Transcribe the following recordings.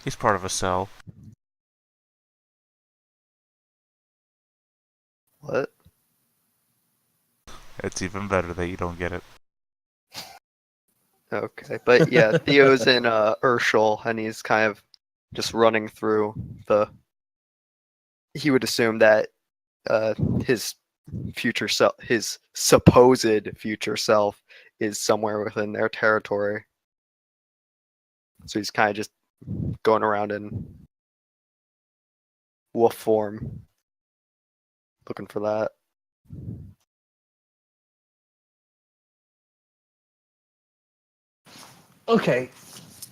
He's part of a cell. What? It's even better that you don't get it. Okay, but yeah, Theo's in Urshel, and he's kind of just running through the. He would assume that his future self, his supposed future self, is somewhere within their territory. So he's kind of just going around in wolf form, looking for that. Okay,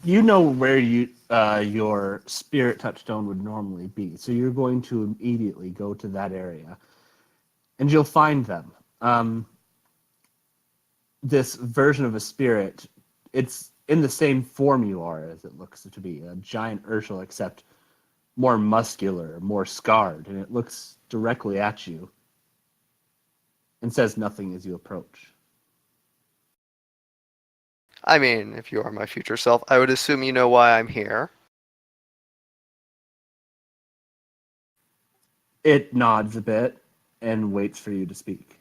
you know where your spirit touchstone would normally be, so you're going to immediately go to that area, and you'll find them. This version of a spirit, it's in the same form you are as it looks to be, a giant Urshel, except more muscular, more scarred, and it looks directly at you and says nothing as you approach. I mean, if you are my future self, I would assume you know why I'm here. It nods a bit and waits for you to speak.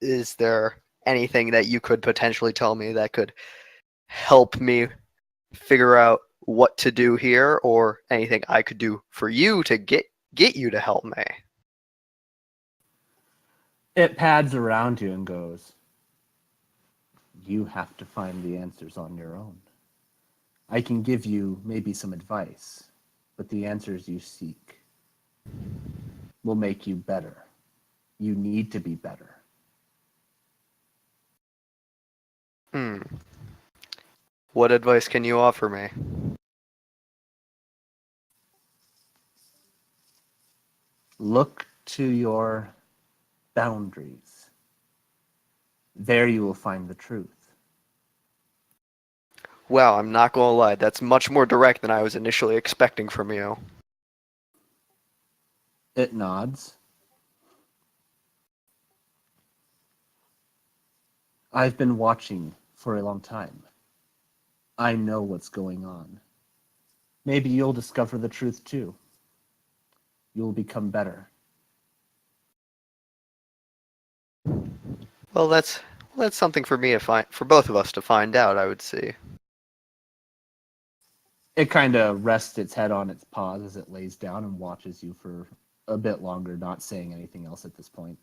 Is there anything that you could potentially tell me that could help me figure out what to do here, or anything I could do for you to get you to help me? It pads around you and goes, "You have to find the answers on your own. I can give you maybe some advice, but the answers you seek will make you better. You need to be better." Hmm. What advice can you offer me? Look to your boundaries. There you will find the truth. Well, I'm not gonna lie, that's much more direct than I was initially expecting from you. It nods. I've been watching for a long time. I know what's going on. Maybe you'll discover the truth too. You'll become better. Well, that's something for me to find, for both of us to find out, I would say. It kind of rests its head on its paws as it lays down and watches you for a bit longer, not saying anything else at this point.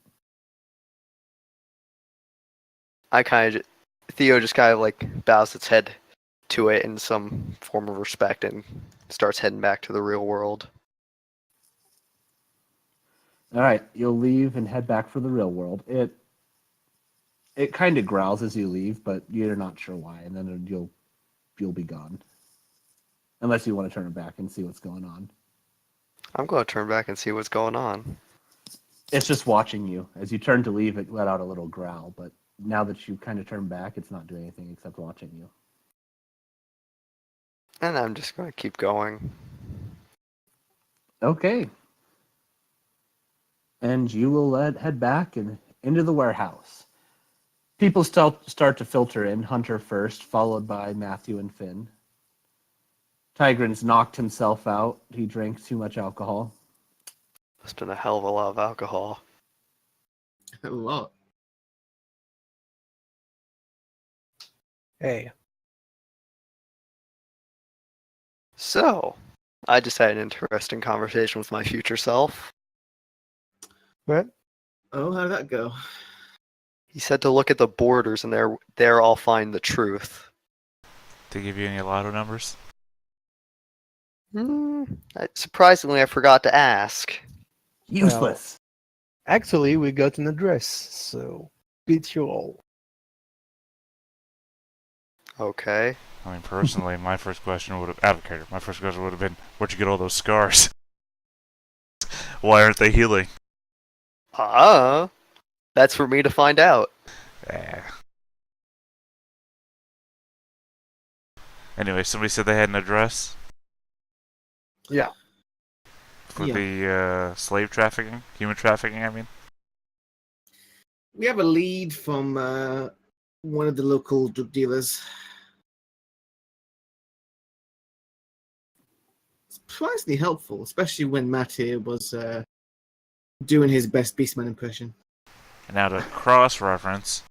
Theo just kind of like bows its head to it in some form of respect and starts heading back to the real world. All right, you'll leave and head back for the real world. It kind of growls as you leave, but you're not sure why, and then you'll be gone. Unless you want to turn it back and see what's going on. I'm going to turn back and see what's going on. It's just watching you. As you turn to leave, it let out a little growl, but now that you kind of turn back, it's not doing anything except watching you. And I'm just going to keep going. Okay. And you will head back and into the warehouse. People start to filter in, Hunter first, followed by Matthew and Finn. Tigran's knocked himself out. He drank too much alcohol. It's been a hell of a lot of alcohol. A lot. Hey, So, I just had an interesting conversation with my future self. what? Oh, how did that go? He said to look at the borders, and there I'll find the truth. To give you any lotto numbers? Surprisingly, I forgot to ask. Useless. Actually, we got an address, so beat you all. Okay. I mean, personally, my first question would have advocated. My first question would have been, "Where'd you get all those scars? Why aren't they healing?" That's for me to find out. Eh. Anyway, somebody said they had an address Yeah. for Yeah. the slave trafficking, human trafficking. I mean, We have a lead from one of the local drug dealers. surprisingly helpful, especially when Matt here was doing his best Beastman impression. And now to cross-reference,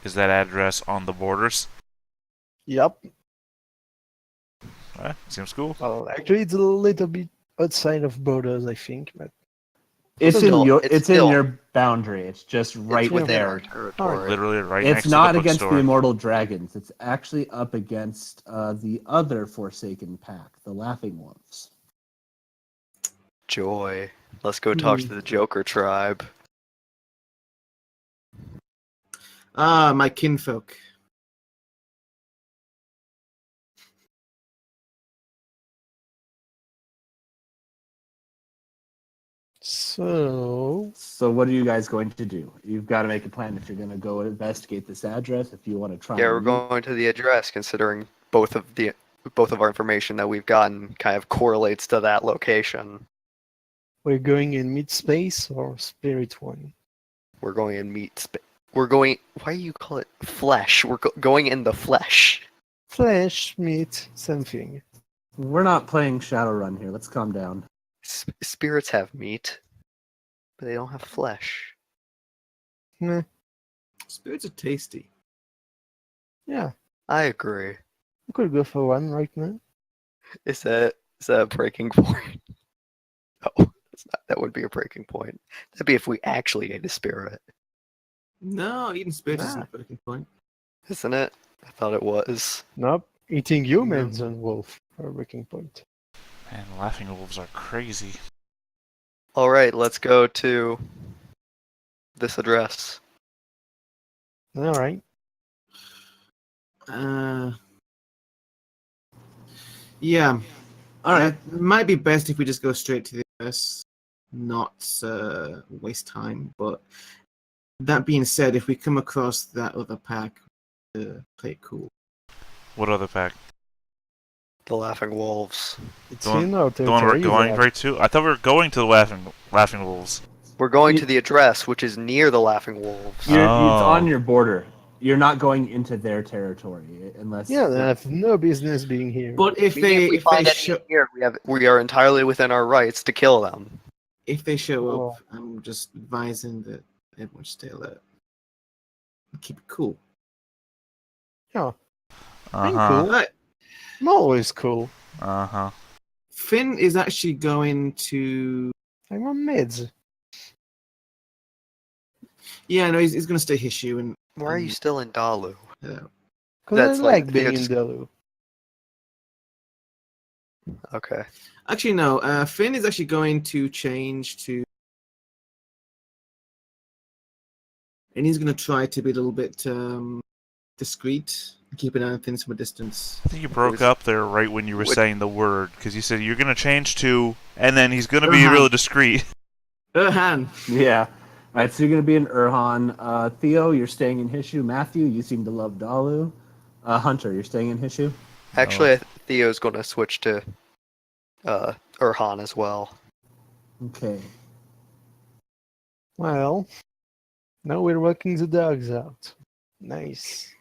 is that address on the borders? Yep. Seems cool. Well, actually, it's a little bit outside of borders, I think, but It's Still- in your it's it's still- in your boundary. It's just right it's within our there. territory. Literally right It's next not to the against bookstore. the Immortal Dragons. It's actually up against the other Forsaken pack, the Laughing Wolves. Joy. Let's go talk to the Joker tribe. Ah, my kinfolk. so So what are you guys going to do? You've got to make a plan if you're going to go investigate this address. If you want to try. Yeah, we're and meet- going to the address, considering both of our information that we've gotten kind of correlates to that location. we're going in mid-space or Spirit One. We're going in we're going. Why do you call it flesh? We're going in the flesh. Flesh, meat, something. We're not playing Shadowrun here. Let's calm down. Spirits have meat, but they don't have flesh. Meh. Spirits are tasty. Yeah, I agree. we could go for one right now. Is that a breaking point? No, that would be a breaking point. That'd be if we actually ate a spirit, No, eating spirits Nah. isn't a breaking point. isn't it? I thought it was. Nope. Eating humans and wolf are a breaking point. Man, laughing wolves are crazy. All right, let's go to this address. All right. Yeah. All right. It might be best if we just go straight to the address, not waste time. But that being said, if we come across that other pack, play it cool. What other pack? The Laughing Wolves. It's The one- in our The one we're territory, going Zach. right to? I thought we were going to the laughing wolves. We're going You- to the address, which is near the Laughing Wolves. It's on Oh. your border. You're not going into their territory unless. Yeah, they have no business being here. But if Meaning they if we if find they any show here, we are entirely within our rights to kill them. show Oh. up, I'm just advising that everyone stay alert. Keep it cool. Yeah, I'm Uh-huh. cool. Right. I'm always cool. Uh-huh. Finn is actually going to. I'm on meds. Yeah, no, he's going to stay Hishu and. Why are you still in Dalu? Because That's I like- like being in it's- Dalu. Okay. Actually, no. Finn is actually going to change to. And he's going to try to be a little bit discreet, keep an eye on things from a distance. I think you broke was- up there right when you were What- saying the word, because you said you're going to change to, and then he's going to be Uh-huh. really discreet. Erhan! Yeah. All right, so you're going to be in Urhan. Theo, you're staying in Hishu. Matthew, you seem to love Dalu. Hunter, you're staying in Hishu. Actually, Theo's going to switch to Urhan as well. Okay. Well, now we're walking the dogs out. Nice.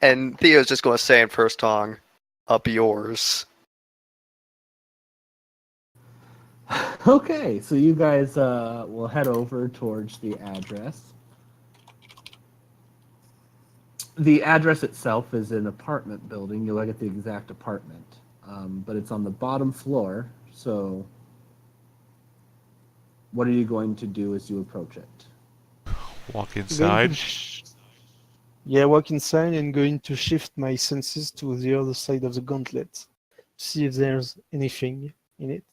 And Theo's just going to say in first tongue, up yours. Okay, so you guys will head over towards the address. The address itself is an apartment building. You'll look at the exact apartment, but it's on the bottom floor. So, what are you going to do as you approach it? Walk Going inside. to yeah, walk inside and going to shift my senses to the other side of the gauntlet. See if there's anything in it.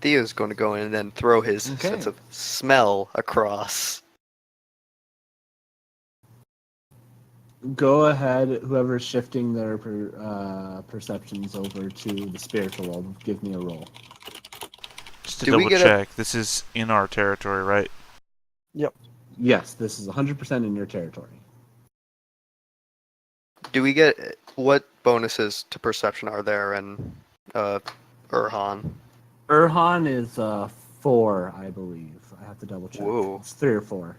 Theo's going to go in and then throw his Okay. sense of smell across. Go ahead, whoever's shifting their perceptions over to the spiritual world, give me a roll. Just to Do we double get a- check, this is in our territory, right? Yes, this is 100% in your territory. Do we get what bonuses to perception are there in Urhan? Urhan is 4, I believe. I have to double check. Whoa. It's 3 or 4.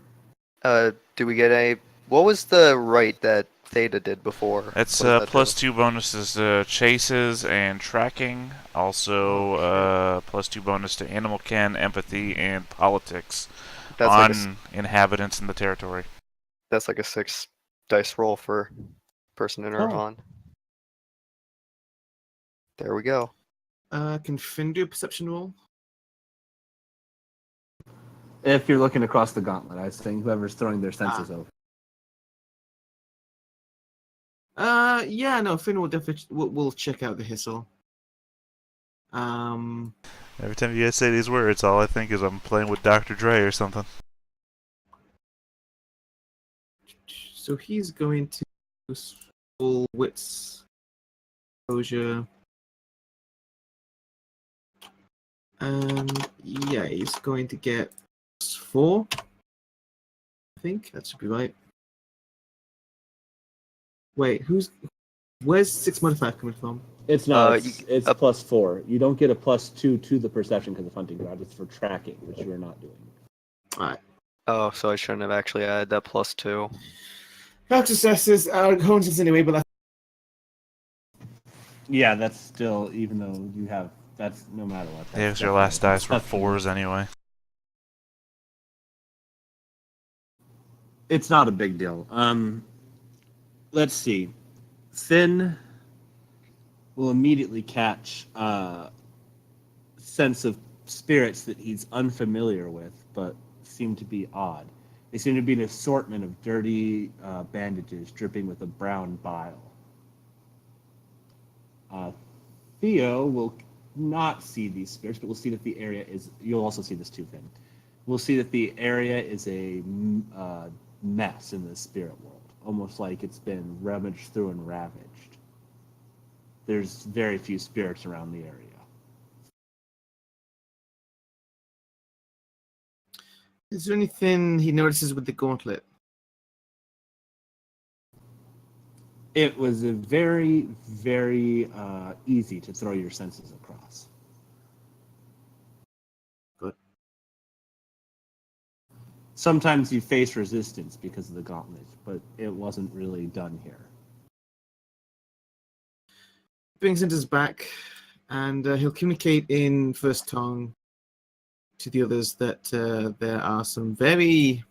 Do we get What was the right that Theta did before? It's What does that plus do? 2 bonuses to chases and tracking. Also, plus 2 bonus to animal kin, empathy, and politics That's like on inhabitants in the territory. that's like a 6 dice roll for person in or Oh. on. There we go. Can Finn do a perception roll? If you're looking across the gauntlet, I was saying whoever's throwing their senses over. Yeah, no, Finn will definitely will check out the hissel. Every time you guys say these words, all I think is I'm playing with Dr. Dre or something. So he's going to full wits exposure. Yeah, he's going to get +4. I think that should be right. Wait, where's 6 modifier coming from? It's not. You- It's +4. You don't get a +2 to the perception because of hunting ground. It's for tracking, which you are not doing. Alright. Oh, so I shouldn't have actually added that +2. Health successes are coincidence anyway, but that's Yeah, that's still, even though you have, that's no matter what. Yeah, 'cause your last dice were 4s anyway. It's not a big deal. Let's see. Finn will immediately catch a sense of spirits that he's unfamiliar with, but seem to be odd. They seem to be an assortment of dirty bandages dripping with a brown bile. Theo will not see these spirits, but we'll see that the area is. You'll also see this too, Finn. We'll see that the area is a mess in the spirit world, almost like it's been rummaged through and ravaged. There's very few spirits around the area. Is there anything he notices with the gauntlet? It was a very, very easy to throw your senses across. Good. Sometimes you face resistance because of the gauntlet, but it wasn't really done here. Brings into back, and he'll communicate in first tongue to the others that there are some very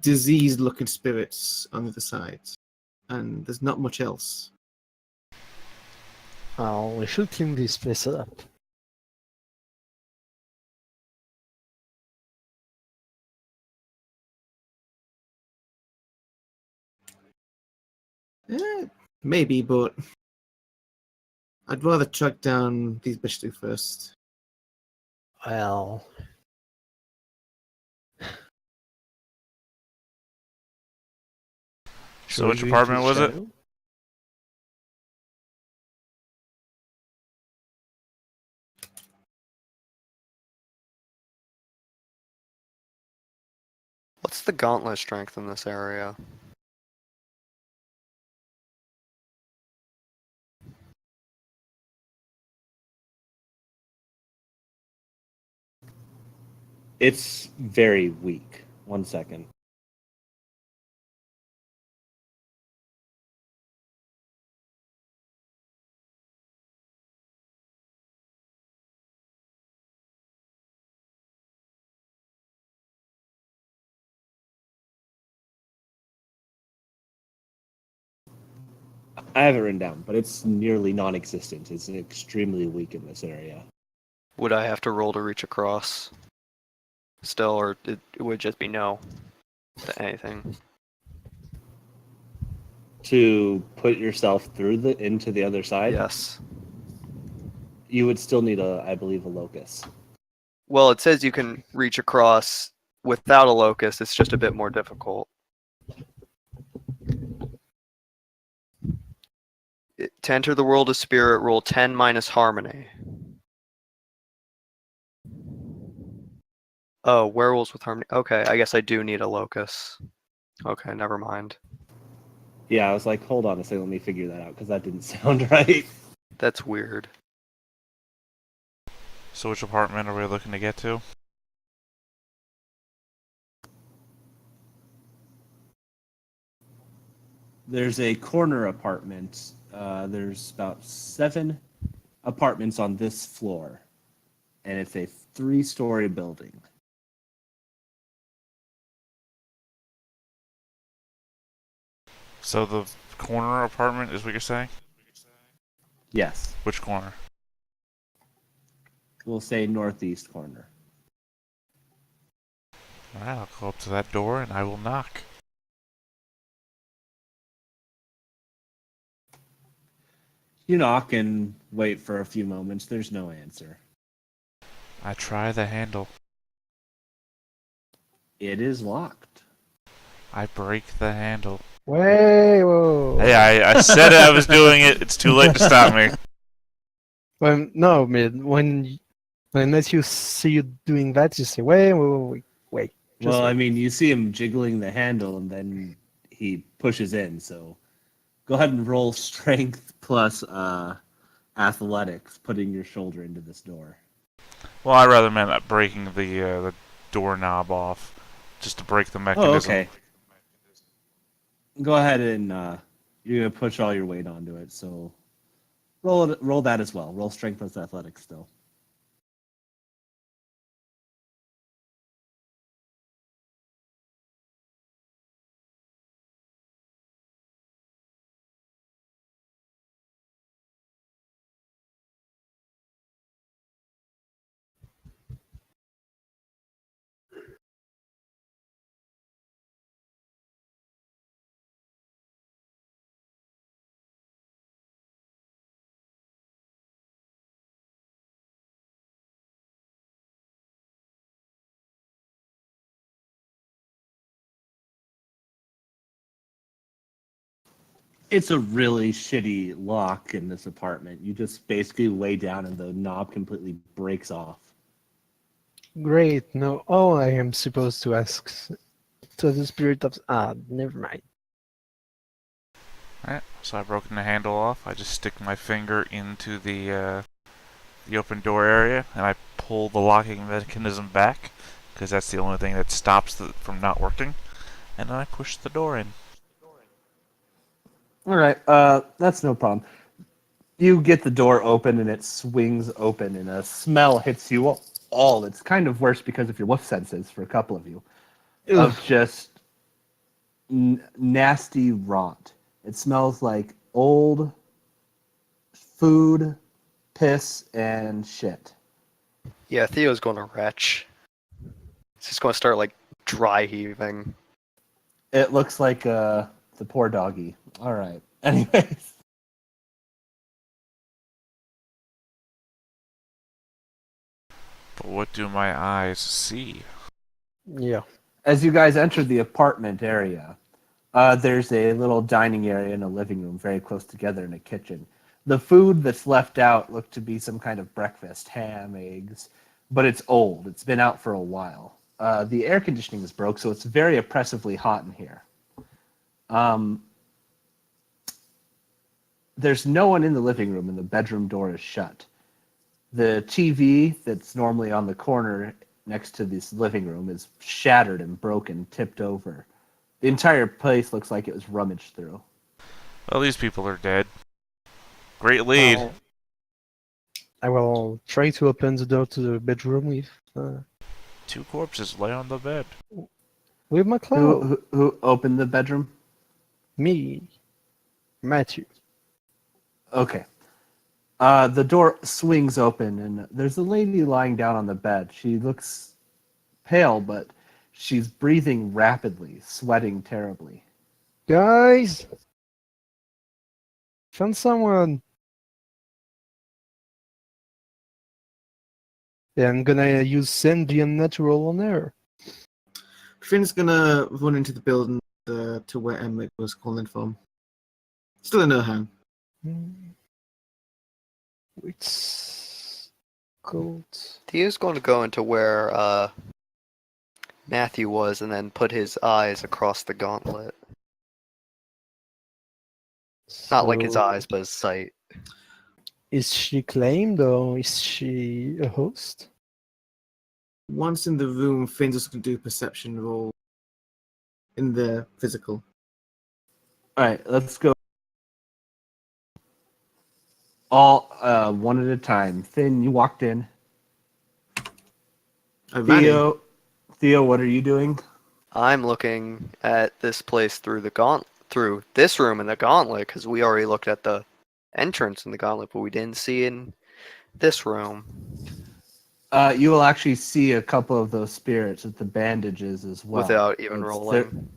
diseased-looking spirits on the other side, and there's not much else. Oh, we should clean this place up. Maybe, but I'd rather track down these bitches first. Well, So which apartment was it? What's the gauntlet strength in this area? It's very weak. 1 second. I have it written down, but it's nearly non-existent. It's extremely weak in this area. Would I have to roll to reach across still, or it would just be no to anything? To put yourself through into the other side, Yes. you would still need I believe, a locus. Well, it says you can reach across without a locus. It's just a bit more difficult. To enter the world of spirit, roll 10 minus harmony. Oh, werewolves with harmony. Okay, I guess I do need a locus. Okay, never mind. Yeah, I was like, hold on a second, let me figure that out, because that didn't sound right. That's weird. So which apartment are we looking to get to? There's a corner apartment. There's about 7 apartments on this floor, and it's a 3-story building. So the corner apartment is what you're saying? Yes, Which corner? we'll say northeast corner. Alright, I'll go up to that door and I will knock. You knock and wait for a few moments. There's no answer. I try the handle. It is locked. I break the handle. Whoa. Hey, I said I was doing it. It's too late to stop me. Well, no, man. When Matthew see you doing that, you say, wait. Just Well, I wait. mean, you see him jiggling the handle, and then he pushes in. So go ahead and roll strength plus athletics, putting your shoulder into this door. Well, I rather meant breaking the doorknob off, just to break the mechanism. Oh, okay. Go ahead and you're gonna push all your weight onto it. So roll that as well. Roll strength plus athletics still. It's a really shitty lock in this apartment. You just basically lay down and the knob completely breaks off. Great. No. Oh, I am supposed to ask to the spirit of. Never mind. Alright, so I've broken the handle off. I just stick my finger into the open door area, and I pull the locking mechanism back, because that's the only thing that stops it from not working. And then I push the door in. All right, that's no problem. You get the door open and it swings open, and a smell hits you all. It's kind of worse because of your wolf senses for a couple of you, of just nasty rot. It smells like old food, piss, and shit. Yeah, Theo's going to retch. He's just going to start like dry heaving. It looks like the poor doggy. All right. Anyways. But what do my eyes see? Yeah. As you guys enter the apartment area, there's a little dining area and a living room very close together and a kitchen. The food that's left out looked to be some kind of breakfast, ham, eggs, but it's old. It's been out for a while. The air conditioning is broke, so it's very oppressively hot in here. There's no one in the living room, and the bedroom door is shut. The TV that's normally on the corner next to this living room is shattered and broken, tipped over. The entire place looks like it was rummaged through. Well, these people are dead. Great lead. I will try to open the door to the bedroom Two corpses lay on the bed. with my claw. Who opened the bedroom? Me, Matthew. Okay. The door swings open, and there's a lady lying down on the bed. She looks pale, but she's breathing rapidly, sweating terribly. Guys, found someone. Yeah, I'm gonna use send the unnatural on her. Finn's gonna run into the building to where Emmett was calling from. Still in her hand. It's cold. Theo's going to go into where Matthew was and then put his eyes across the gauntlet. Not like his So, eyes, but his sight. Is she claimed or is she a host? Once in the room, Finn's just gonna do a perception roll in the physical. All right, let's go. All one at a time. Finn, you walked in. Vanny. Theo, what are you doing? I'm looking at this place through through this room in the gauntlet because we already looked at the entrance in the gauntlet, but we didn't see in this room. You will actually see a couple of those spirits with the bandages as well. Without even It's- rolling.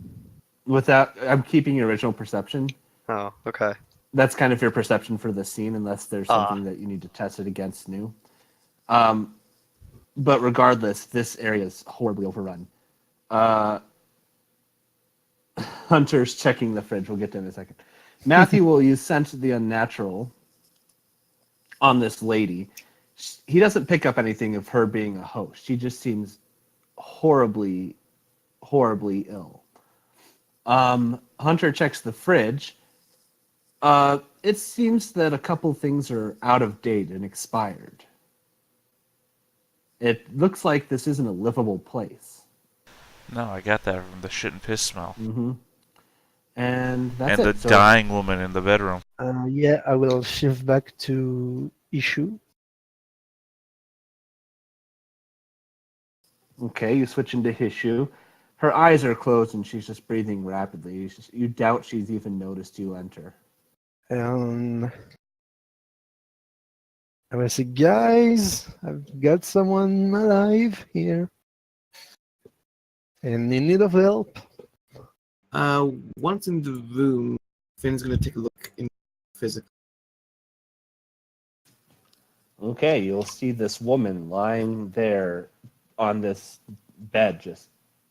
I'm keeping your original perception. Oh, okay. That's kind of your perception for the scene, unless there's Ah. something that you need to test it against new. But regardless, this area is horribly overrun. Hunter's checking the fridge. We'll get to it in a second. Matthew will use Sense of the Unnatural on this lady. He doesn't pick up anything of her being a host. She just seems horribly, horribly ill. Hunter checks the fridge. It seems that a couple things are out of date and expired. It looks like this isn't a livable place. No, I got that from the shit and piss smell. Mm-hmm. And that's And it. the So, dying woman in the bedroom. Yeah, I will shift back to issue. okay, you switch into Hishu. Her eyes are closed and she's just breathing rapidly. You doubt she's even noticed you enter. I will say, guys, I've got someone alive here and in need of help. Once in the room, Finn's gonna take a look in physical. Okay, you'll see this woman lying there on this bed, just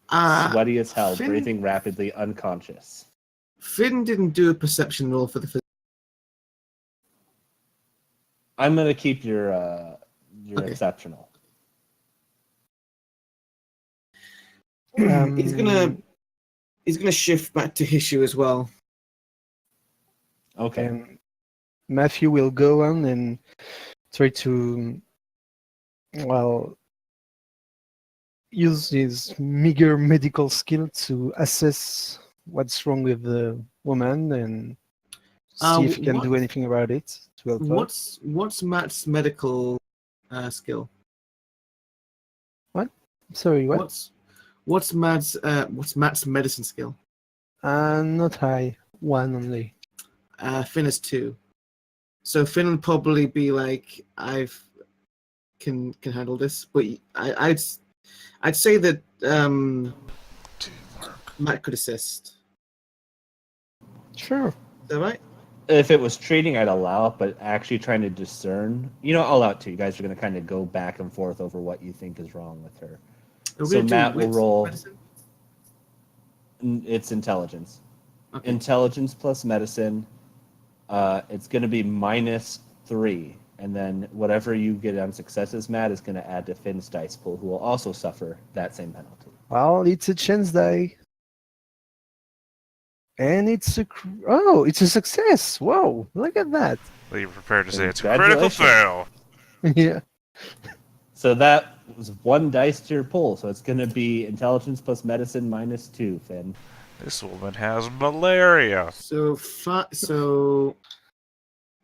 sweaty as hell, Finn- breathing rapidly, unconscious. Finn didn't do a perception roll for the physical. I'm gonna keep your Okay. exceptional. He's gonna shift back to Hishu as well. Okay. Matthew will go on and try to, well, use his meager medical skill to assess what's wrong with the woman and see if he can do anything about it to help her. What's Matt's medical skill? Sorry, what? What's Matt's medicine skill? Not high, one only. Finn is 2. So Finn would probably be like, can handle this, but I'd say that Matt could assist. Sure. Is that right? If it was treating, I'd allow it, but actually trying to discern, I'll allow it too. You guys are gonna kind of go back and forth over what you think is wrong with her. So Matt will roll. Medicine? It's intelligence. Okay. Intelligence plus medicine. It's going to be -3, and then whatever you get on successes, Matt, is going to add to Finn's dice pool, who will also suffer that same penalty. Well, it's a chance die. And it's it's a success. Whoa, look at that. Well, you're prepared to say it's a critical Congratulations. fail. Yeah. So that was 1 dice to your pool. So it's going to be intelligence plus medicine -2, Finn. This woman has malaria. So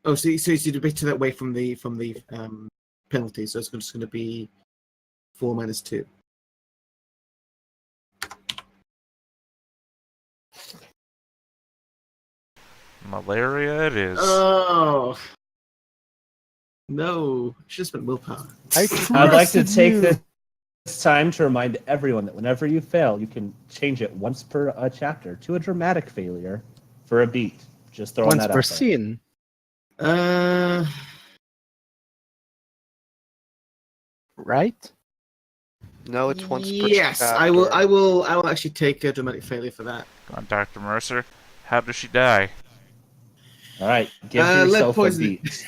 you debate that way from the penalty. So it's just going to be 4 minus 2. Malaria it is. Oh no! Should have spent willpower. I'd like to take this time to remind everyone that whenever you fail, you can change it once per chapter to a dramatic failure for a beat. Just throwing once that per out there. scene. Right? No, it's once per Yes, chapter. I will actually take a dramatic failure for that. Go on, Dr. Mercer. How does she die? All right, give Lead yourself a poisoning. beat.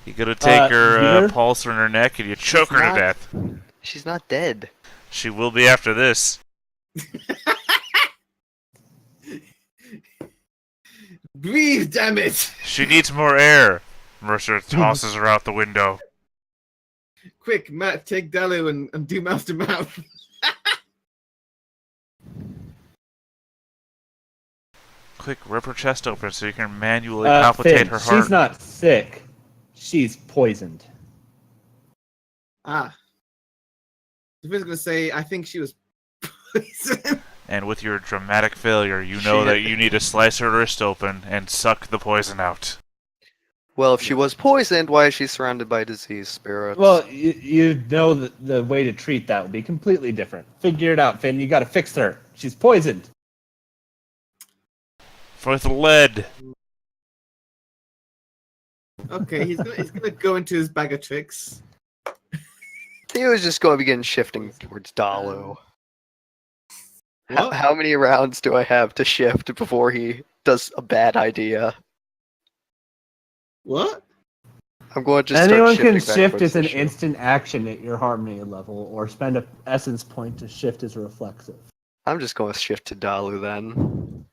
You gotta take her Peter? pulse in her neck and you choke her to not- death. She's not dead. She will be after this. Breathe, damn it! She needs more air. Mercer tosses her out the window. Quick, Matt, take Dalu and do mouth to mouth. Quick, rip her chest open so you can manually palpitate Finn, her heart. she's not sick. She's poisoned. Ah. I was going to say, I think she was poisoned. And with your dramatic failure, you know that you need to slice her wrist open and suck the poison out. Well, if she was poisoned, why is she surrounded by disease spirits? Well, you know that the way to treat that would be completely different. Figure it out, Finn. You got to fix her. She's poisoned. With lead. Okay, he's gonna go into his bag of tricks. Theo's just going to begin shifting towards Dalu. What? How many rounds do I have to shift before he does a bad idea? What? I'm going to just Anyone start can shifting shift backwards as an to shift. instant action at your harmony level, or spend an essence point to shift as reflexive. I'm just going to shift to Dalu then.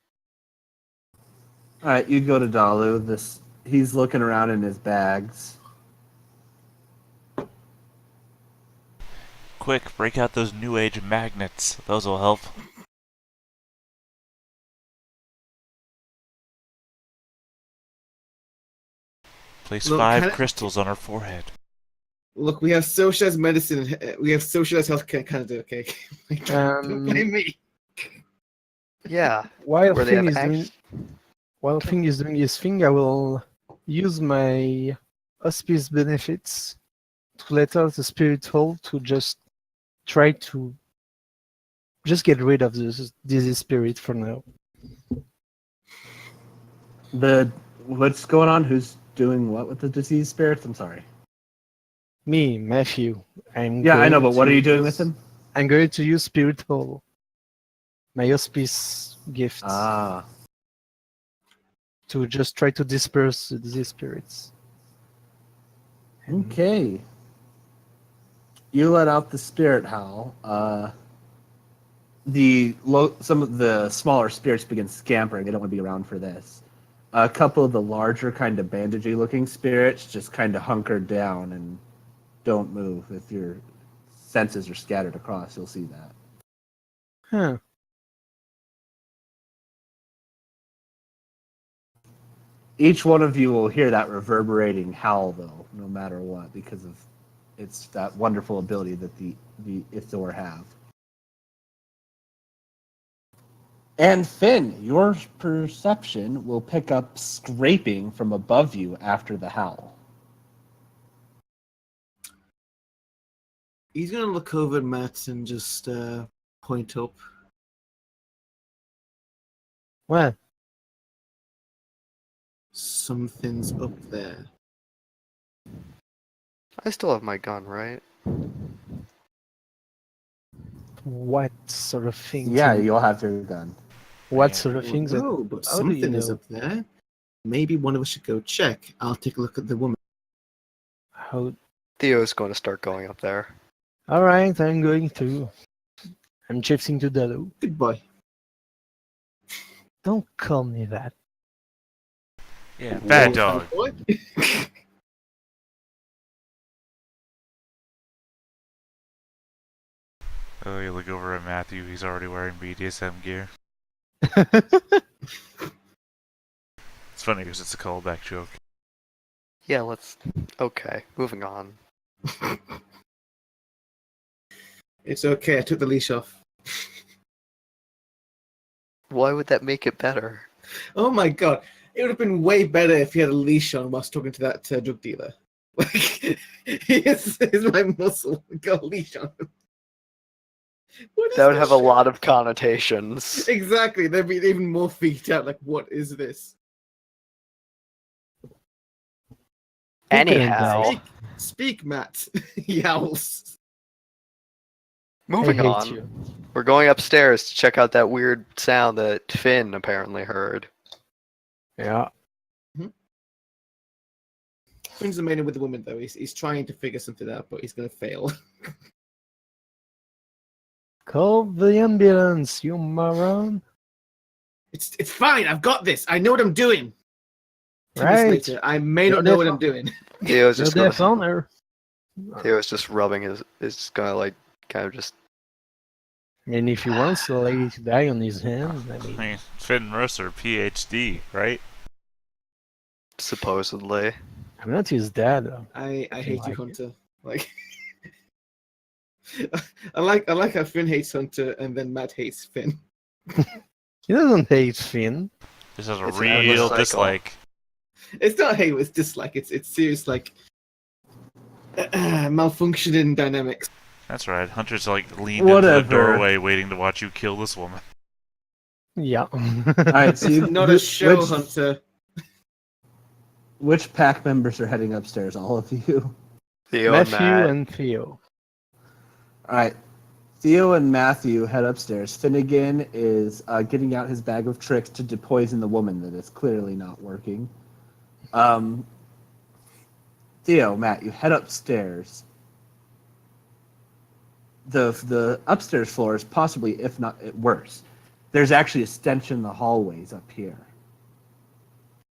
All right, you go to Dalu. He's looking around in his bags. Quick, break out those new age magnets. Those will help. Place Look, 5 crystals on her forehead. Look, we have socialized medicine. We have socialized healthcare in Canada. Okay, don't blame me. Yeah. While Where they Finn have is doing, while Finn is doing his thing, I will use my auspice benefits to let out the spirit hole to just try to just get rid of this disease spirit for now. What's going on? Who's doing what with the disease spirits? I'm sorry. Me, Matthew. I know, but what are you doing with him? I'm going to use spirit hole, my auspice gift, Ah. to just try to disperse the disease spirits. Okay. You let out the spirit howl. Some of the smaller spirits begin scampering. They don't want to be around for this. A couple of the larger, kind of bandagey looking spirits just kind of hunker down and don't move. If your senses are scattered across, you'll see that. Huh. Each one of you will hear that reverberating howl, though, no matter what, because of it's that wonderful ability that the Ithor have. And Finn, your perception will pick up scraping from above you after the howl. He's gonna look over at Matt and just point up. What? Something's up there. I still have my gun, right? What sort of things? Yeah, you'll have your gun. What sort of things? No, but how do you something is know? up there. Maybe one of us should go check. I'll take a look at the woman. How? Theo's going to start going up there. All right, I'm going to. I'm shifting to Dalu. Goodbye. Don't call me that. Yeah, bad dog. What? Oh, you look over at Matthew. He's already wearing BDSM gear. It's funny because it's a callback joke. Yeah, let's... Okay, moving on. It's okay. I took the leash off. Why would that make it better? Oh my god. It would have been way better if he had a leash on whilst talking to that drug dealer. Like, he's my muscle. Got a leash on him. That would have a lot of connotations. Exactly. They'd be even more freaked out. Like, what is this? Anyhow, Speak, Matt. He howls. moving I hate on. you. We're going upstairs to check out that weird sound that Finn apparently heard. Yeah. Finn's the main with the woman, though. He's trying to figure something out, but he's going to fail. Call the ambulance, you moron. It's fine. I've got this. I know what I'm doing. 2 Right. minutes later, I may not know what I'm doing. Theo's No just death gonna, honor. Theo's just rubbing his gonna like kind of just I mean, if he wants the lady to die on his hands, I I mean, mean, Finn Mercer, PhD, right? Supposedly. I'm not his dad. Though. I Fucking hate you, like it. Hunter. Like, I like how Finn hates Hunter and then Matt hates Finn. He doesn't hate Finn. This is a It's an endless real cycle. dislike. It's not hate, it's dislike. It's serious like malfunctioning dynamics. That's right. Hunter's like leaned into the Whatever. doorway waiting to watch you kill this woman. Yeah. Alright, so It's you, not a show, Hunter. which pack members are heading upstairs? All of you? Theo Matthew and Matt. and Theo. Alright. Theo and Matthew head upstairs. Finnegan is getting out his bag of tricks to depoison the woman that is clearly not working. Theo, Matt, you head upstairs. The upstairs floor is possibly, if not worse. There's actually a stench in the hallways up here.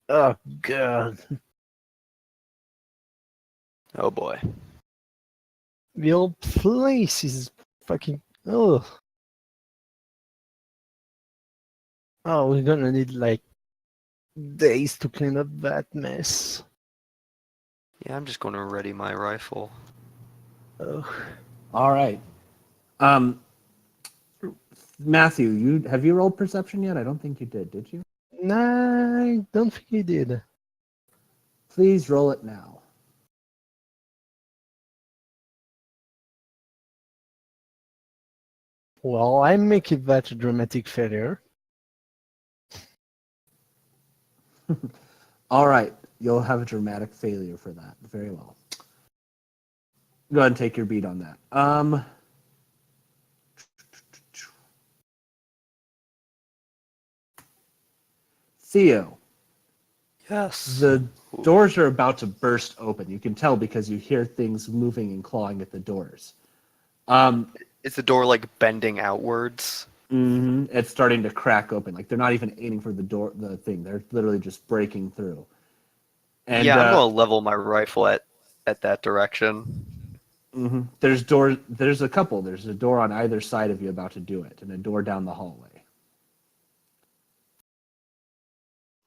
Oh god. Oh boy. The whole place is fucking. Oh. Oh, we're gonna need like days to clean up that mess. Yeah, I'm just going to ready my rifle. Oh. All right. Matthew, have you rolled perception yet? I don't think you did you? Nah, I don't think he did. Please roll it now. Well, I make it that a dramatic failure. All right. You'll have a dramatic failure for that. Very well. Go ahead and take your beat on that. Theo, Yes. the doors are about to burst open. You can tell because you hear things moving and clawing at the doors. Is the door like bending outwards? It's starting to crack open. Like they're not even aiming for the thing. They're literally just breaking through. And Yeah, I'm going to level my rifle at that direction. there's doors. There's a couple. There's a door on either side of you about to do it, and a door down the hallway.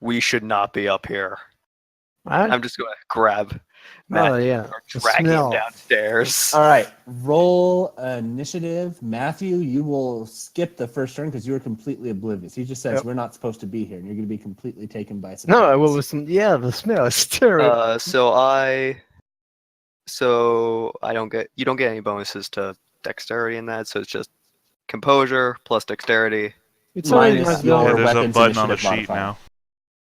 We should not be up here. What? I'm just going to grab Matt Oh yeah. or The drag him smell. downstairs. All right, roll initiative. Matthew, you will skip the first turn because you were completely oblivious. He just says Yep. we're not supposed to be here, and you're going to be completely taken by surprise. No, I will listen. Yeah, the smell is terrible. So I don't get you don't get any bonuses to dexterity in that, so it's just composure plus dexterity. It's already minus not your Yeah, your. there's a weapons button on the initiative sheet modifier. now.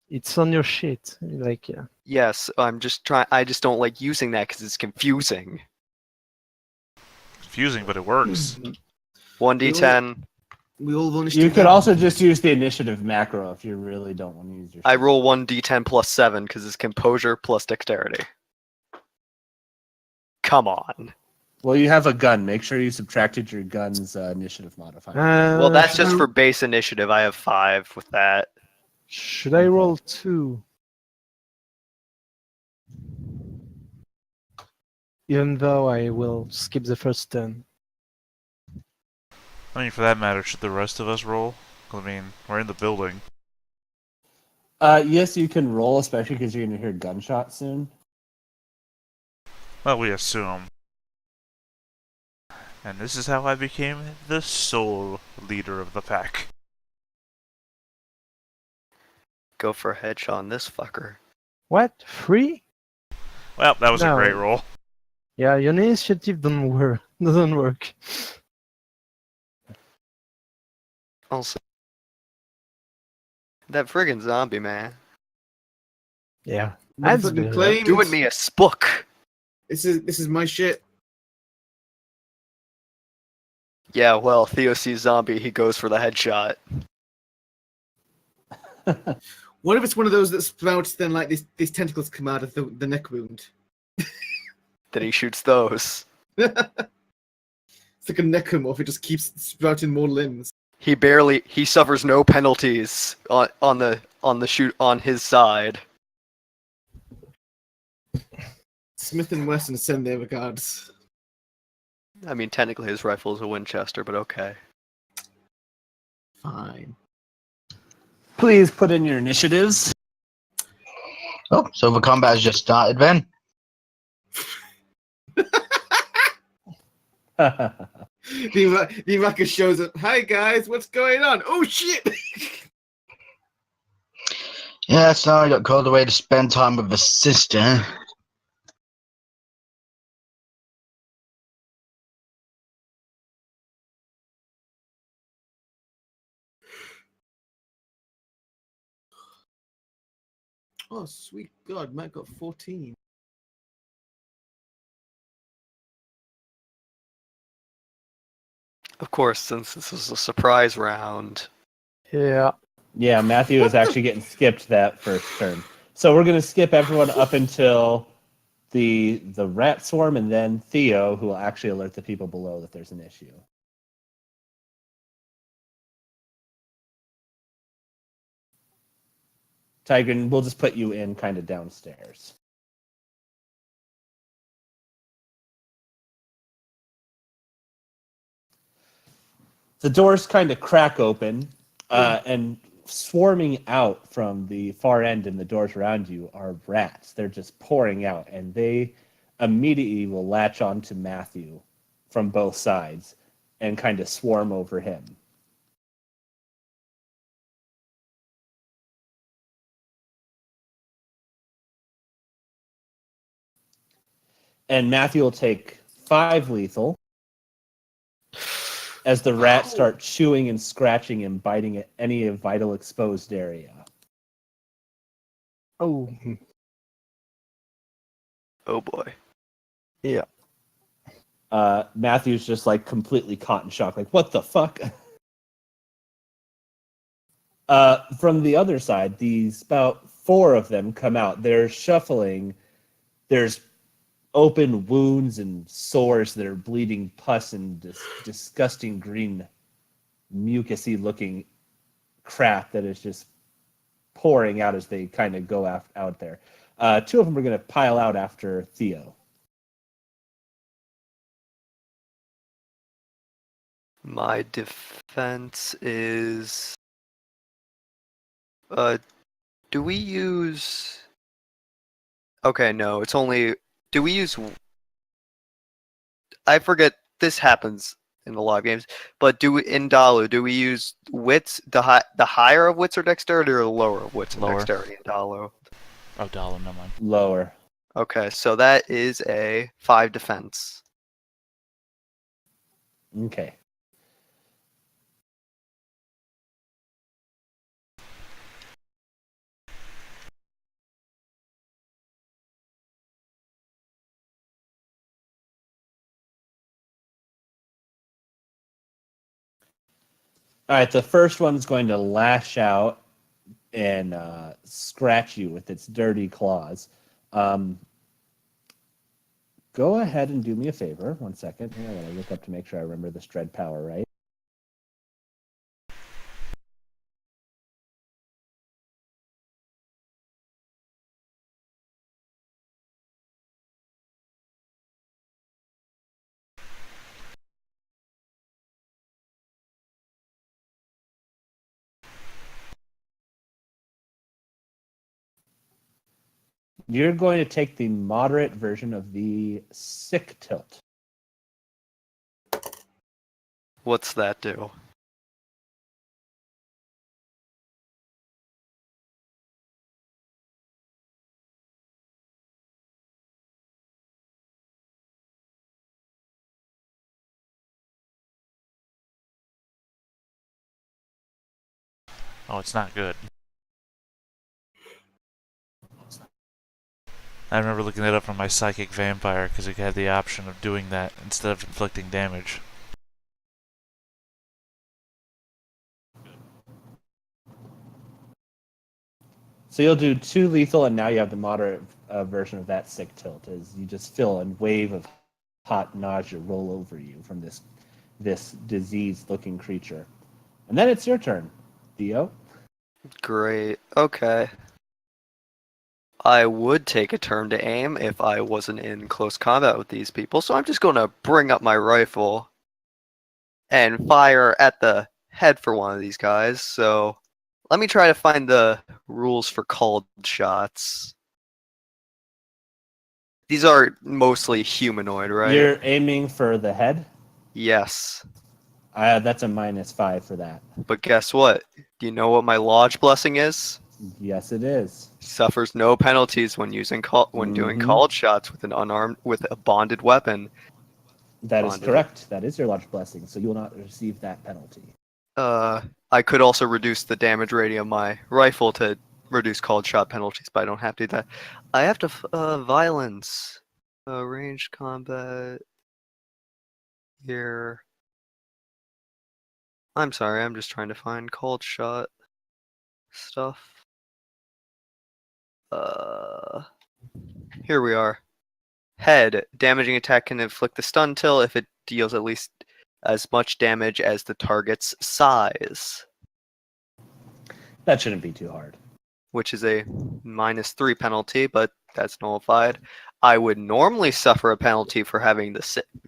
It's on your shit. Like yeah. Yes, I'm just trying. I just don't like using that because it's confusing. Confusing, but it works. 1d10. We all vanished. You could also just use the initiative macro if you really don't want to use your. I roll 1d10 plus 7 because it's composure plus dexterity. Come on. Well, you have a gun. Make sure you subtracted your gun's initiative modifier. Well, that's should just I- for base initiative. I have 5 with that. Should I roll 2? Even though I will skip the first turn. I mean, for that matter, should the rest of us roll? I mean, we're in the building. Yes, you can roll, especially because you're going to hear gunshots soon. Well, we assume. And this is how I became the sole leader of the pack. Go for a headshot on this fucker. What? 3? Well, that was No. a great roll. Yeah, your initiative doesn't work. Also, that friggin' zombie, man. Yeah. That's Motherfucking better. claim. Doing me a spook. This is my shit. Yeah, well, Theo sees zombie, he goes for the headshot. What if it's one of those that sprouts? Then like these tentacles come out of the neck wound. Then he shoots those. It's like a necromorph. It just keeps sprouting more limbs. He suffers no penalties on the shoot on his side. Smith and Wesson send their regards. I mean, technically his rifle is a Winchester, but okay. Fine. Please put in your initiatives. Oh, so the combat has just started then. The Ruckus shows up. Hi guys, what's going on? Oh shit! Yeah, so I got called away to spend time with the sister. Oh sweet God, Matt got 14. Of course, since this is a surprise round. Yeah. Yeah, Matthew is actually getting skipped that first turn. So we're gonna skip everyone up until the rat swarm, and then Theo, who will actually alert the people below that there's an issue. Tigran, we'll just put you in kind of downstairs. The doors kind of crack open, and swarming out from the far end and the doors around you are rats. They're just pouring out, and they immediately will latch onto Matthew from both sides and kind of swarm over him. And Matthew will take 5 lethal as the rats start chewing and scratching and biting at any vital exposed area. Oh. Oh boy. Yeah. Matthew's just like completely caught in shock, like, what the fuck? From the other side, these about 4 of them come out. They're shuffling. There's open wounds and sores that are bleeding pus and disgusting green mucusy looking crap that is just pouring out as they kind of go out there. 2 of them are going to pile out after Theo. My defense is... do we use... Okay, no, it's only... Do we use... I forget, this happens in the live games, but in Dalu, do we use wits, the higher of wits or dexterity, or the lower of wits and Lower. dexterity in Dalu? Oh, dollar, never mind. Lower. Okay, so that is a 5 defense. Okay. All right, the first one's going to lash out and scratch you with its dirty claws. Go ahead and do me a favor. 1 second. I gotta look up to make sure I remember this dread power right. You're going to take the moderate version of the sick tilt. What's that do? Oh, it's not good. I remember looking it up from my psychic vampire because it had the option of doing that instead of inflicting damage. So you'll do 2 lethal, and now you have the moderate version of that sick tilt, as you just feel a wave of hot nausea roll over you from this diseased-looking creature. And then it's your turn, Theo. Great. Okay. I would take a turn to aim if I wasn't in close combat with these people, so I'm just going to bring up my rifle and fire at the head for one of these guys. So let me try to find the rules for called shots. These are mostly humanoid, right? You're aiming for the head? Yes. That's a -5 for that. But guess what? Do you know what my lodge blessing is? Yes, it is. Suffers no penalties when doing Mhm. called shots with a bonded weapon. That is Bonded. correct. That is your large blessing, so you will not receive that penalty. I could also reduce the damage rating of my rifle to reduce called shot penalties, but I don't have to do that. I have to violence, ranged combat here. I'm sorry, I'm just trying to find called shot stuff. Here we are. Head. Damaging attack can inflict the stun till if it deals at least as much damage as the target's size, That shouldn't be too hard. which is a -3 penalty, but that's nullified. I would normally suffer a penalty for having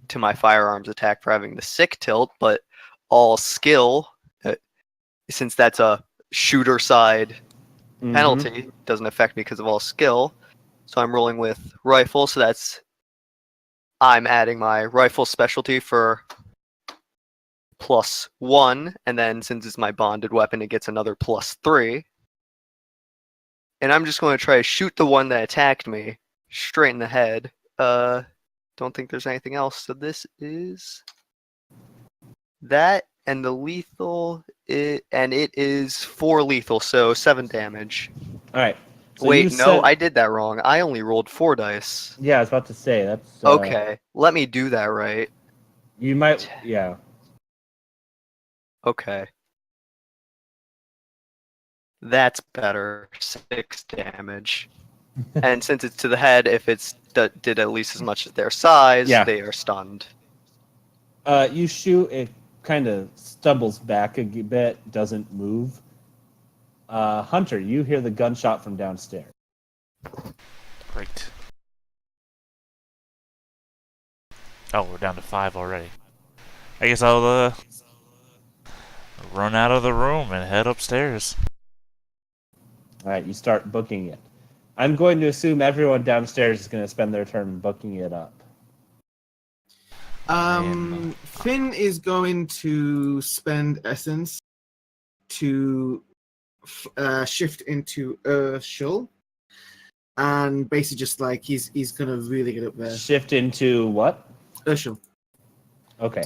to my firearms attack for having the sick tilt, but all skill, since that's a shooter side Mhm. penalty, doesn't affect me because of all skill. So I'm rolling with rifle, so I'm adding my rifle specialty for +1, and then since it's my bonded weapon, it gets another +3. And I'm just going to try to shoot the one that attacked me straight in the head. Don't think there's anything else. So this is that, and the lethal, it is 4 lethal, so 7 damage. All right. So Wait, you no, said- I did that wrong. I only rolled 4 dice. Yeah, I was about to say that's Okay, let me do that right. You might, yeah. Okay. That's better. 6 damage. And since it's to the head, if it's did at least as much as their size, Yeah. they are stunned. You shoot, it kind of stumbles back a bit, doesn't move. Hunter, you hear the gunshot from downstairs. Great. Oh, we're down to 5 already. I guess I'll run out of the room and head upstairs. All right, you start booking it. I'm going to assume everyone downstairs is going to spend their turn booking it up. Finn is going to spend essence to shift into Urshul, and basically just like he's gonna really get up there. Shift into what? Urshul. Okay.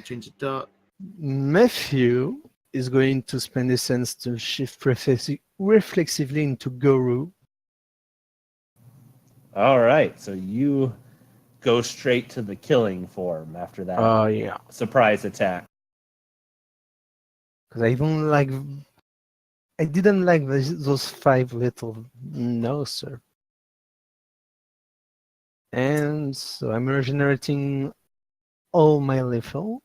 Change it dot. Matthew is going to spend essence to shift reflexively into Guru. All right, so you go straight to the killing form after that Yeah. surprise attack. Because I didn't like those 5 little. No, sir. And so I'm regenerating all my lethal.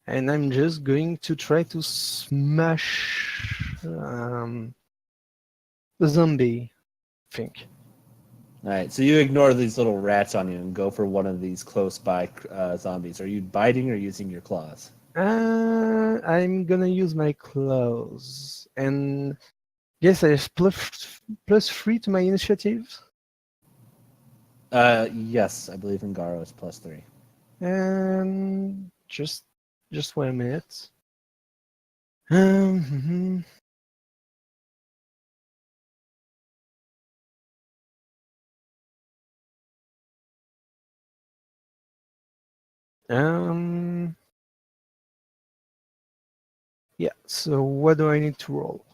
And I'm just going to try to smash the zombie, I think. All right, so you ignore these little rats on you and go for one of these close by zombies. Are you biting or using your claws? I'm gonna use my claws. And yes, I have +3 to my initiative. Yes, I believe in Garo is +3. And just 1 minute. Mhm. Yeah, so what do I need to roll?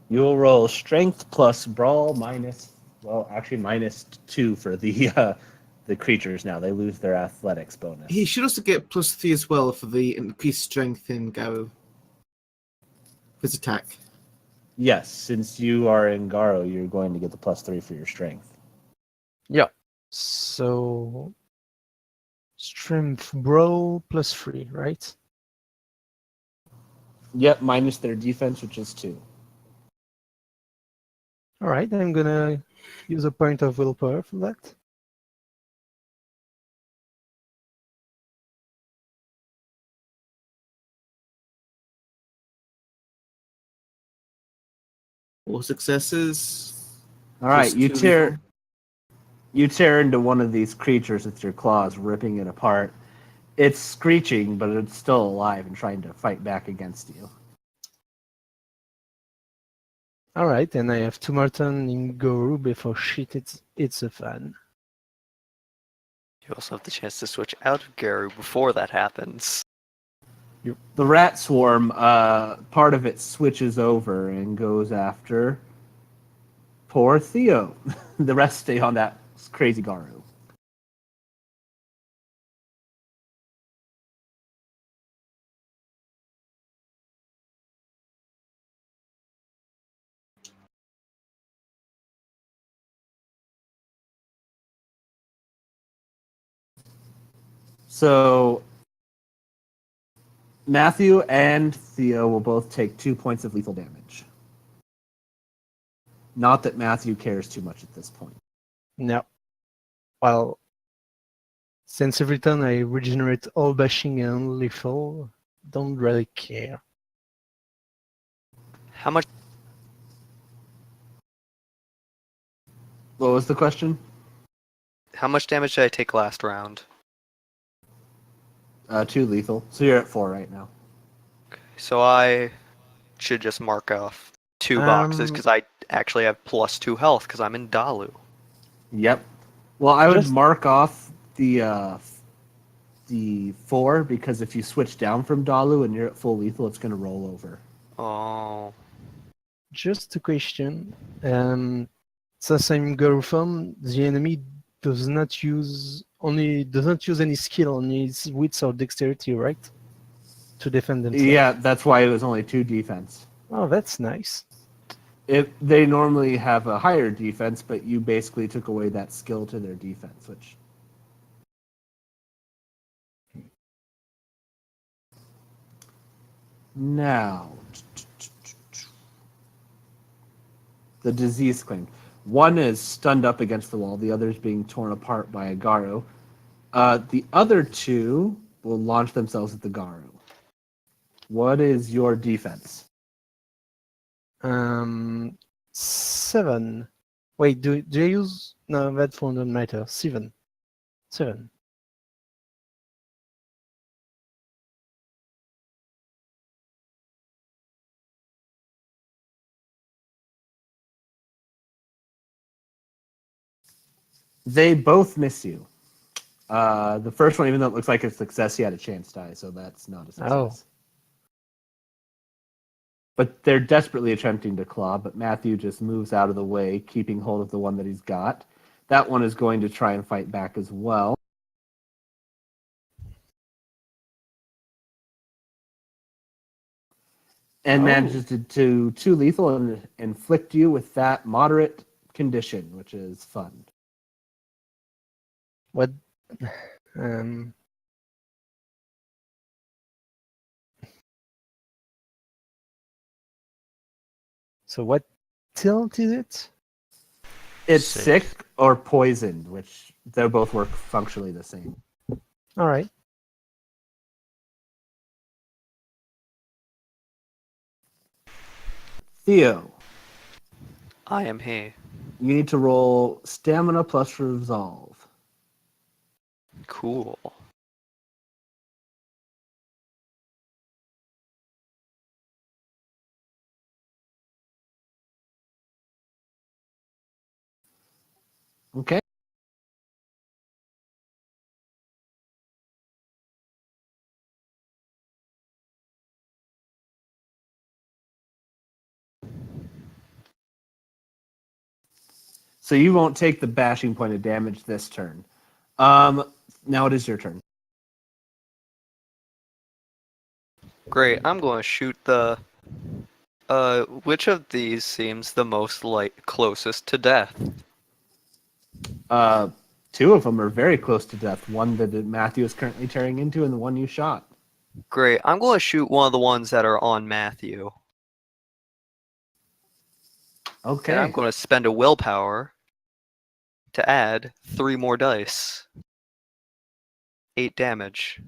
You will roll strength plus brawl minus, well, actually -2 for the creatures now. They lose their athletics bonus. He should also get +3 as well for the increased strength in Garo. His attack. Yes, since you are in Garo, you're going to get the +3 for your strength. Yeah. So strength brawl +3, right? Yep, minus their defense, which is 2. All right, I'm gonna use a point of willpower for that. 4 successes. All right, Plus 2 lethal. you tear into one of these creatures with your claws, ripping it apart. It's screeching, but it's still alive and trying to fight back against you. Alright, and I have 2 more turns in Goru before shit it's a fan. You also have the chance to switch out of Garu before that happens. The rat swarm, part of it switches over and goes after poor Theo. The rest stay on that crazy Garu. So Matthew and Theo will both take 2 points of lethal damage. Not that Matthew cares too much at this point. No. Well, since every turn I regenerate all bashing and lethal, don't really care. How much? What was the question? How much damage did I take last round? 2 lethal. So you're at 4 right now. So I should just mark off 2 boxes because I actually have +2 health because I'm in Dalu. Yep. Well, I would Just- mark off the 4 because if you switch down from Dalu and you're at full lethal, it's going to roll over. Oh. Just a question. Since I'm Goru, the enemy does not use any skill on his wits or dexterity, right? To defend themselves. Yeah, that's why it was only 2 defense. Oh, that's nice. They normally have a higher defense, but you basically took away that skill to their defense, which. Now, the disease claim. One is stunned up against the wall, the other is being torn apart by a Garu. The other 2 will launch themselves at the Garu. What is your defense? 7. Wait, do I use? No, that won't matter. 7. 7. They both miss you. The first one, even though it looks like a success, he had a chance die, so that's not a success. Oh. But they're desperately attempting to claw, but Matthew just moves out of the way, keeping hold of the one that he's got. That one is going to try and fight back as well. And manages to 2 lethal and inflict you with that moderate condition, which is fun. What? So what tilt is it? It's Sick. sick or poisoned, which they both work functionally the same. All right. Theo, I am he. you need to roll stamina plus resolve. Cool. Okay. So you won't take the bashing point of damage this turn. Now it is your turn. Great. I'm going to shoot the. Which of these seems the most closest to death? 2 of them are very close to death. One that Matthew is currently tearing into, and the one you shot. Great. I'm going to shoot one of the ones that are on Matthew. Okay. And I'm going to spend a willpower to add 3 more dice. 8 damage.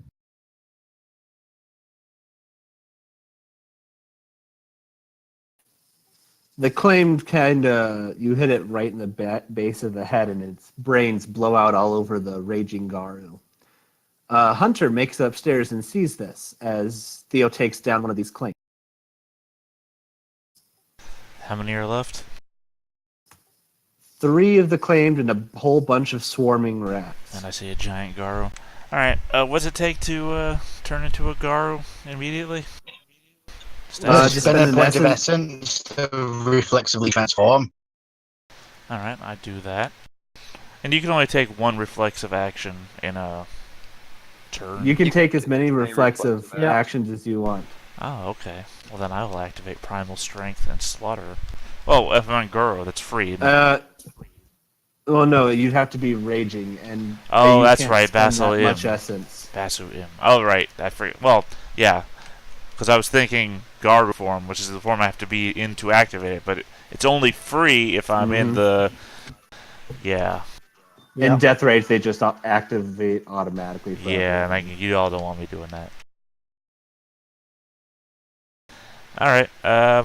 The claimed you hit it right in the base of the head, and its brains blow out all over the raging Garu. Hunter makes it upstairs and sees this as Theo takes down one of these claims. How many are left? 3 of the claimed and a whole bunch of swarming rats. And I see a giant Garu. Alright, what's it take to turn into a Garu immediately? Just Spend a spend an point of essence. essence to reflexively transform. Alright, I do that. And you can only take one reflexive action in a turn. You can take as many reflexive reflexive actions as you want. Oh, okay. Well, then I will activate Primal Strength and Slaughter. Oh, if I'm on Goro, that's free. Well, no, you'd have to be raging, and Oh, you that's can't right, spend Vassal that Im. much essence. Basu Im. Oh, right. I forget. Well, yeah. Because I was thinking Garu form, which is the form I have to be in to activate it, but it's only free if I'm in the... Yeah. In Death Rage, they just activate automatically for Yeah, and everyone. you all don't want me doing that. Alright, I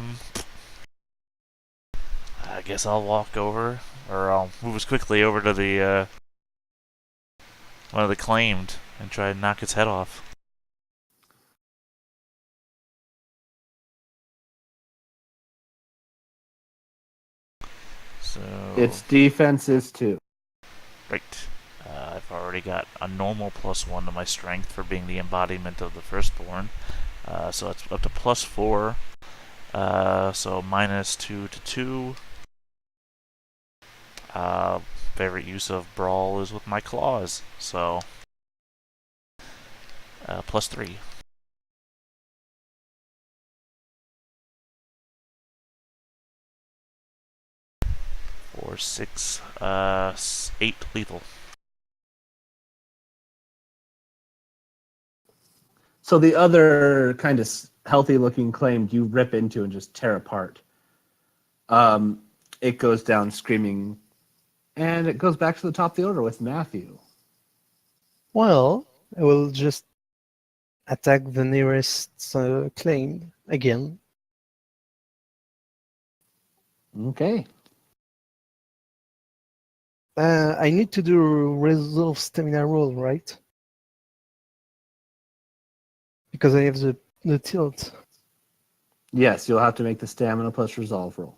guess I'll walk over, or I'll move as quickly over to the, one of the claimed, and try to knock its head off. So... Its defense is 2. Right. I've already got a normal +1 to my strength for being the embodiment of the firstborn. So it's up to +4. So -2 to 2. Favorite use of Brawl is with my claws. So +3. 4, 6, 8 lethal. So the other kind of healthy-looking claimed you rip into and just tear apart. It goes down screaming, and it goes back to the top of the order with Matthew. Well, I will just attack the nearest claim again. Okay. I need to do a resolve stamina roll, right? Because I have the tilt. Yes, you'll have to make the stamina plus resolve roll.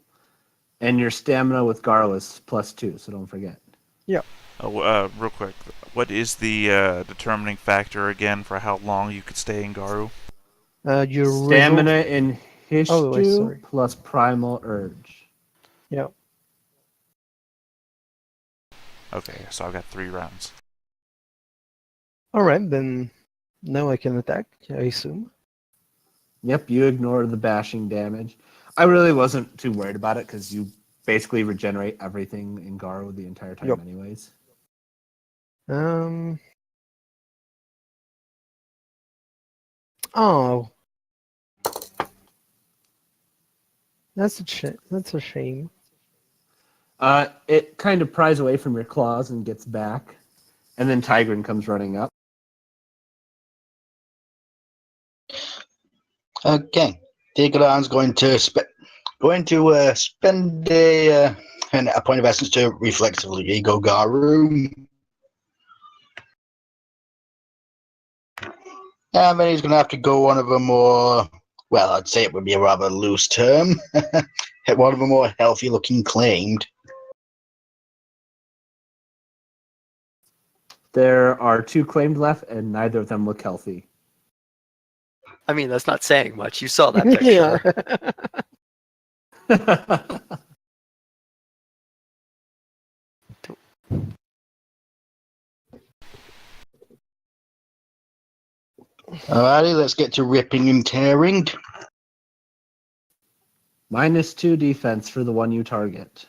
And your stamina with Garo is +2, so don't forget. Yeah. Real quick, what is the determining factor again for how long you could stay in Garu? Your Stamina resolve... in Oh, wait, Hishtu sorry. plus Primal Urge. Yeah. Okay, so I've got 3 rounds. Alright, then now I can attack, I assume. Yep, you ignore the bashing damage. I really wasn't too worried about it because you basically regenerate everything in Garo the entire time Yep. anyways. Oh. That's a shame. It kind of pries away from your claws and gets back. And then Tigran comes running up. Okay. Tigran's going to spend a point of essence to reflexively go Garu. And then he's going to have to go one of the more, well, I'd say it would be a rather loose term, one of the more healthy-looking claimed. There are 2 claimed left, and neither of them look healthy. I mean, that's not saying much. You saw that picture. Alrighty, let's get to ripping and tearing. -2 defense for the one you target.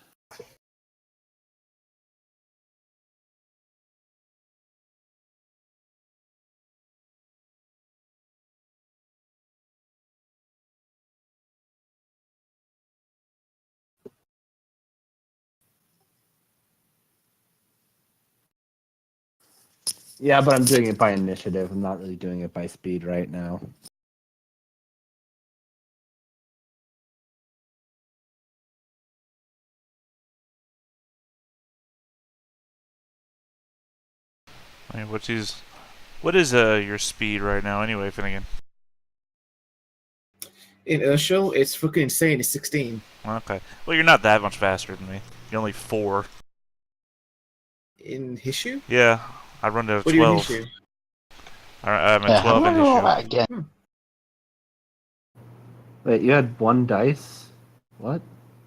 Yeah, but I'm doing it by initiative. I'm not really doing it by speed right now. I mean, what is your speed right now anyway, Finnegan? In Urshel, it's fucking insane. It's 16. Okay. Well, you're not that much faster than me. You're only 4. In Hishu? Yeah, I run to What do you in 12. Hishu? I'm at Yeah, 12 in roll issue. that again. Wait, you had 1 dice? What?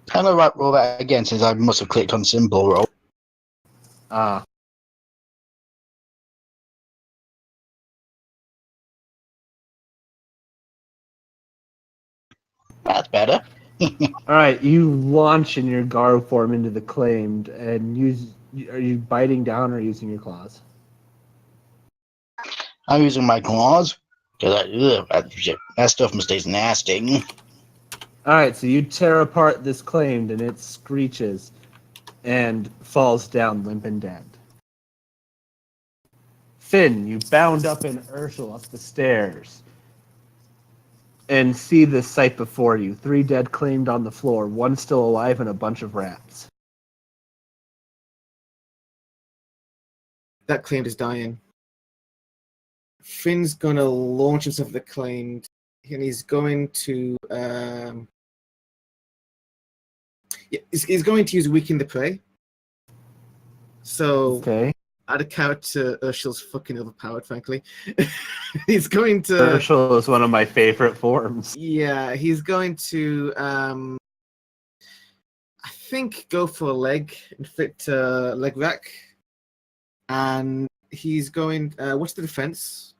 How do I roll that again since I must have clicked on symbol roll? Ah. That's better. All right, you launch in your Garo form into the claimed, and are you biting down or using your claws? I'm using my claws because that stuff must taste nasty. All right, so you tear apart this claimed, and it screeches and falls down limp and dead. Finn, you bound up in Urshel up the stairs and see this sight before you. 3 dead claimed on the floor, 1 still alive, and a bunch of rats. That claimed is dying. Finn's gonna launch himself at the claimed, and he's going to he's going to use weaken the prey. So Okay. add a count to Urshel's fucking overpowered, frankly. He's going to Urshel is one of my favorite forms. yeah, he's going to I think go for a leg and fit leg rack. And he's going what's the defense?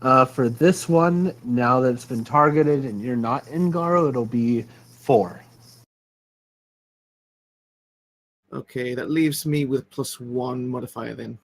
For this one, now that it's been targeted and you're not in Garo, it'll be 4. Okay, that leaves me with +1 modifier then.